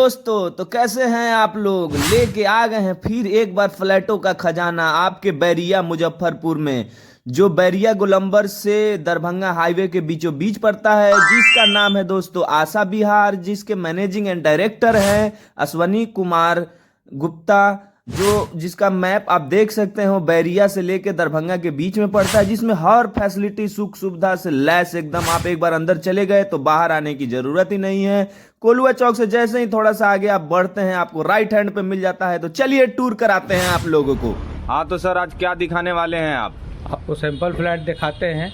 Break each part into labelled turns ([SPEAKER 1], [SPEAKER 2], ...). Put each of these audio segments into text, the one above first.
[SPEAKER 1] दोस्तों, तो कैसे हैं आप लोग। लेके आ गए हैं फिर एक बार फ्लैटों का खजाना आपके बैरिया मुजफ्फरपुर में, जो बैरिया गोलंबर से दरभंगा हाईवे के बीचों बीच पड़ता है, जिसका नाम है दोस्तों आशा विहार, जिसके मैनेजिंग एंड डायरेक्टर हैं अश्वनी कुमार गुप्ता, जिसका मैप आप देख सकते हो बैरिया से लेके दरभंगा के बीच में पड़ता है, जिसमें हर फैसिलिटी सुख सुविधा से लैस एकदम। आप एक बार अंदर चले गए तो बाहर आने की जरूरत ही नहीं है। कोलुआ चौक से जैसे ही थोड़ा सा आगे आप बढ़ते हैं आपको राइट हैंड पे मिल जाता है। तो चलिए टूर कराते हैं आप लोगों को।
[SPEAKER 2] हाँ तो सर आज क्या दिखाने वाले हैं आप?
[SPEAKER 3] आपको सैंपल फ्लैट दिखाते हैं।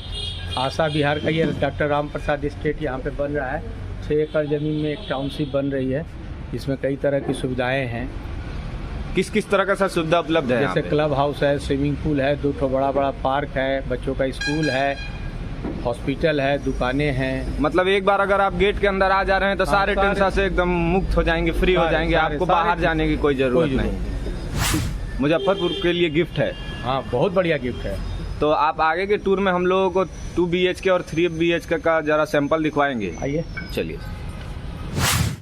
[SPEAKER 3] आशा विहार का ये डॉक्टर राम प्रसाद एस्टेट यहाँ पे बन रहा है। 6 एकड़ ज़मीन में एक टाउनशिप बन रही है। इसमें कई तरह की सुविधाएं हैं।
[SPEAKER 2] किस किस तरह का सर सुविधा उपलब्ध है?
[SPEAKER 3] जैसे क्लब हाउस है, स्विमिंग पूल है, 2 बड़ा बड़ा पार्क है, बच्चों का स्कूल है, हॉस्पिटल है, दुकानें हैं।
[SPEAKER 2] मतलब एक बार अगर आप गेट के अंदर आ जा रहे हैं तो सारे टेंशन से एकदम मुक्त हो जाएंगे, फ्री हो जाएंगे। आपको बाहर जाने की कोई जरूरत नहीं। मुजफ्फरपुर के लिए गिफ्ट है।
[SPEAKER 3] हाँ, बहुत बढ़िया गिफ्ट है।
[SPEAKER 2] तो आप आगे के टूर में हम लोगों को 2 BHK और 3 BHK का जरा सैंपल दिखवाएंगे।
[SPEAKER 3] आइए
[SPEAKER 2] चलिए।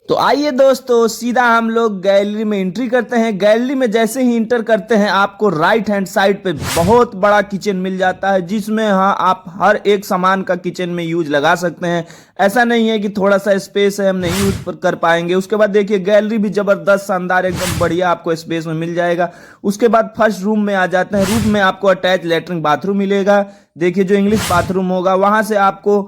[SPEAKER 1] तो आइए दोस्तों, सीधा हम लोग गैलरी में एंट्री करते हैं। गैलरी में जैसे ही इंटर करते हैं आपको राइट हैंड साइड पे बहुत बड़ा किचन मिल जाता है, जिसमें आप हर एक सामान का किचन में यूज लगा सकते हैं। ऐसा नहीं है कि थोड़ा सा स्पेस है हम नहीं यूज कर पाएंगे। उसके बाद देखिए गैलरी भी जबरदस्त शानदार एकदम बढ़िया आपको स्पेस में मिल जाएगा। उसके बाद फर्स्ट रूम में आ जाते हैं। रूम में आपको अटैच लेटरिन बाथरूम मिलेगा। देखिए जो इंग्लिश बाथरूम होगा, वहां से आपको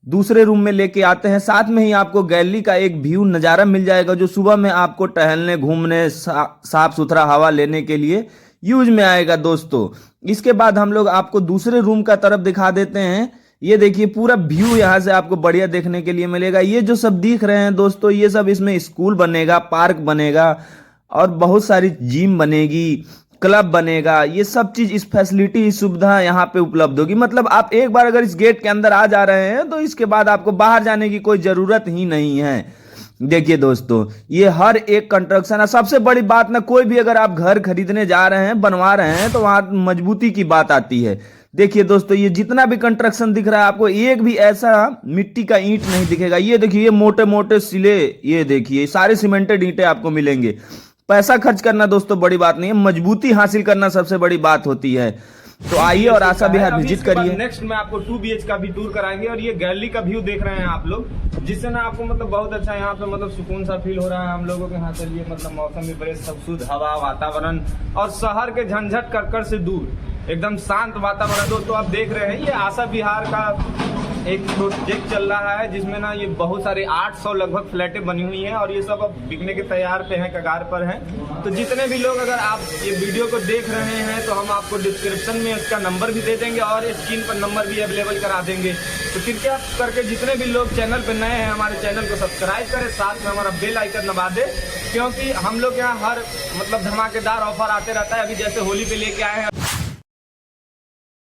[SPEAKER 1] दूसरे रूम में लेके आते हैं। साथ में ही आपको गैलरी का एक व्यू नज़ारा मिल जाएगा, जो सुबह में आपको टहलने घूमने साफ सुथरा हवा लेने के लिए यूज में आएगा दोस्तों। इसके बाद हम लोग आपको दूसरे रूम का तरफ दिखा देते हैं। ये देखिए पूरा व्यू यहाँ से आपको बढ़िया देखने के लिए मिलेगा। ये जो सब दिख रहे हैं दोस्तों, ये सब इसमें स्कूल बनेगा, पार्क बनेगा और बहुत सारी जिम बनेगी, क्लब बनेगा। ये सब चीज, इस फैसिलिटी, इस सुविधा यहाँ पे उपलब्ध होगी। मतलब आप एक बार अगर इस गेट के अंदर आ जा रहे हैं तो इसके बाद आपको बाहर जाने की कोई जरूरत ही नहीं है। देखिए दोस्तों, ये हर एक कंस्ट्रक्शन है। सबसे बड़ी बात ना, कोई भी अगर आप घर खरीदने जा रहे हैं, बनवा रहे हैं, तो वहां मजबूती की बात आती है। देखिए दोस्तों, ये जितना भी कंस्ट्रक्शन दिख रहा है आपको, एक भी ऐसा मिट्टी का ईंट नहीं दिखेगा। ये देखिए ये मोटे मोटे सिले, ये देखिए सारे सीमेंटेड ईंटें आपको मिलेंगे। पैसा खर्च करना दोस्तों बड़ी बात नहीं है, मजबूती हासिल करना सबसे बड़ी बात होती है। तो आइए और आशा विहार विजिट करिए।
[SPEAKER 2] नेक्स्ट में आपको 2 BHK का भी टूर कराएंगे। और ये गैलरी का व्यू देख रहे हैं आप लोग, जिससे ना आपको मतलब बहुत अच्छा यहाँ पे मतलब सुकून सा फील हो रहा है हम लोगों के। यहाँ चलिए मतलब मौसम भी बड़े सब शुद्ध हवा, वातावरण और शहर के झंझट करकर से दूर एकदम शांत वातावरण। दोस्तों आप देख रहे हैं ये आशा विहार का एक प्रोजेक्ट चल रहा है, जिसमें ना ये बहुत सारे 800 लगभग फ्लैटें बनी हुई हैं और ये सब अब बिकने के तैयार पे हैं, कगार पर हैं। तो जितने भी लोग अगर आप ये वीडियो को देख रहे हैं तो हम आपको डिस्क्रिप्शन में इसका नंबर भी दे देंगे और स्क्रीन पर नंबर भी अवेलेबल करा देंगे। तो कृपया करके जितने भी लोग चैनल पर नए हैं हमारे चैनल को सब्सक्राइब करें, साथ में हमारा बेल आइकन दबा दे, क्योंकि हम लोग यहाँ हर मतलब धमाकेदार ऑफर आते रहता है। अभी जैसे होली पे लेके आए हैं।